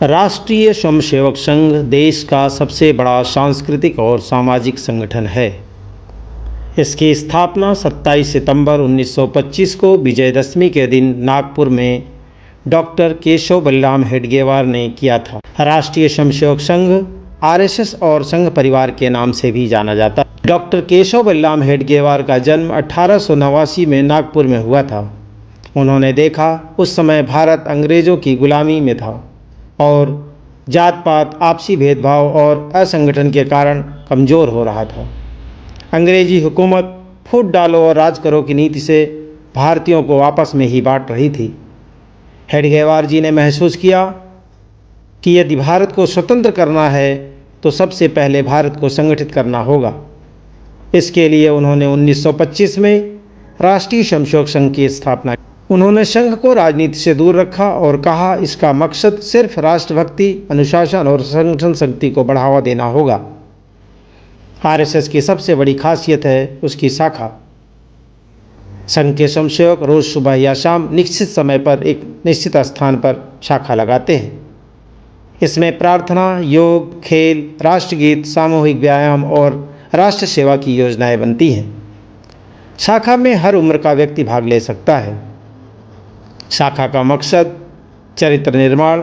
राष्ट्रीय स्वयंसेवक संघ देश का सबसे बड़ा सांस्कृतिक और सामाजिक संगठन है। इसकी स्थापना 27 सितंबर 1925 को विजयदशमी के दिन नागपुर में डॉक्टर केशव बलराम हेडगेवार ने किया था। राष्ट्रीय स्वयंसेवक संघ आरएसएस और संघ परिवार के नाम से भी जाना जाता है। डॉक्टर केशव बलराम हेडगेवार का जन्म 1889 में नागपुर में हुआ था। उन्होंने देखा उस समय भारत अंग्रेज़ों की गुलामी में था और जात पात, आपसी भेदभाव और असंगठन के कारण कमज़ोर हो रहा था। अंग्रेजी हुकूमत फूट डालो और राज करो की नीति से भारतीयों को आपस में ही बांट रही थी। हेडगेवार जी ने महसूस किया कि यदि भारत को स्वतंत्र करना है तो सबसे पहले भारत को संगठित करना होगा। इसके लिए उन्होंने 1925 में राष्ट्रीय स्वयंसेवक संघ की स्थापना की। उन्होंने संघ को राजनीति से दूर रखा और कहा इसका मकसद सिर्फ राष्ट्रभक्ति, अनुशासन और संगठन शक्ति को बढ़ावा देना होगा। आरएसएस की सबसे बड़ी खासियत है उसकी शाखा। संघ के स्वयंसेवक रोज़ सुबह या शाम निश्चित समय पर एक निश्चित स्थान पर शाखा लगाते हैं। इसमें प्रार्थना, योग, खेल, राष्ट्रगीत, सामूहिक व्यायाम और राष्ट्र सेवा की योजनाएं बनती हैं। शाखा में हर उम्र का व्यक्ति भाग ले सकता है। शाखा का मकसद चरित्र निर्माण,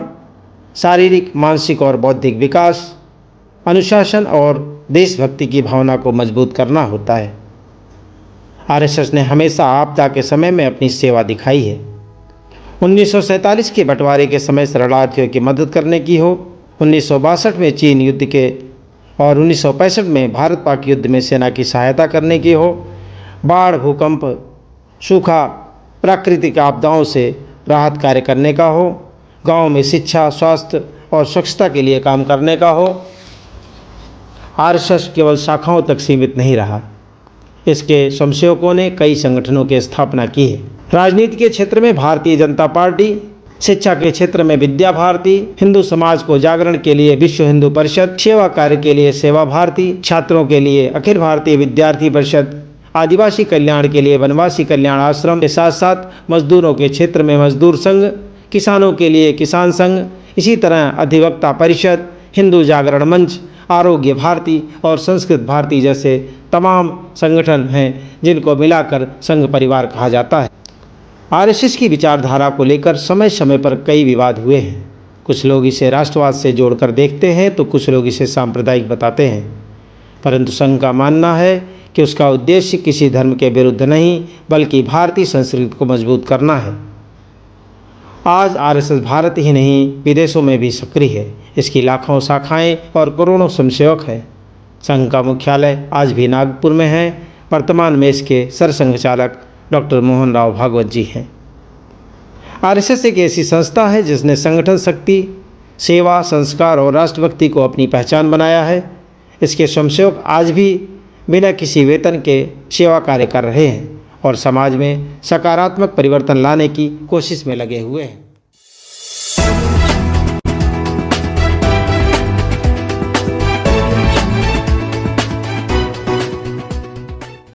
शारीरिक, मानसिक और बौद्धिक विकास, अनुशासन और देशभक्ति की भावना को मजबूत करना होता है। आरएसएस ने हमेशा आपदा के समय में अपनी सेवा दिखाई है। 1947 के बंटवारे के समय शरणार्थियों की मदद करने की हो, 1962 में चीन युद्ध के और 1965 में भारत पाक युद्ध में सेना की सहायता करने की हो, बाढ़, भूकंप, सूखा, प्राकृतिक आपदाओं से राहत कार्य करने का हो, गांव में शिक्षा, स्वास्थ्य और स्वच्छता के लिए काम करने का हो। आरएसएस केवल शाखाओं तक सीमित नहीं रहा। इसके स्वयंसेवकों ने कई संगठनों की स्थापना की है। राजनीति के क्षेत्र में भारतीय जनता पार्टी, शिक्षा के क्षेत्र में विद्या भारती, हिंदू समाज को जागरण के लिए विश्व हिंदू परिषद, सेवा कार्य के लिए सेवा भारती, छात्रों के लिए अखिल भारतीय विद्यार्थी परिषद, आदिवासी कल्याण के लिए वनवासी कल्याण आश्रम के साथ साथ मजदूरों के क्षेत्र में मजदूर संघ, किसानों के लिए किसान संघ, इसी तरह अधिवक्ता परिषद, हिंदू जागरण मंच, आरोग्य भारती और संस्कृत भारती जैसे तमाम संगठन हैं जिनको मिलाकर संघ परिवार कहा जाता है। आरएसएस की विचारधारा को लेकर समय समय पर कई विवाद हुए हैं। कुछ लोग इसे राष्ट्रवाद से जोड़कर देखते हैं तो कुछ लोग इसे सांप्रदायिक बताते हैं, परंतु संघ का मानना है कि उसका उद्देश्य किसी धर्म के विरुद्ध नहीं बल्कि भारतीय संस्कृति को मजबूत करना है। आज आरएसएस भारत ही नहीं विदेशों में भी सक्रिय है। इसकी लाखों शाखाएं और करोड़ों स्वयंसेवक हैं। संघ का मुख्यालय आज भी नागपुर में है। वर्तमान में इसके सरसंघ चालक डॉक्टर मोहन राव भागवत जी हैं। आरएसएस एक ऐसी संस्था है जिसने संगठन शक्ति, सेवा, संस्कार और राष्ट्रभक्ति को अपनी पहचान बनाया है। इसके स्वयंसेवक आज भी बिना किसी वेतन के सेवा कार्य कर रहे हैं और समाज में सकारात्मक परिवर्तन लाने की कोशिश में लगे हुए हैं।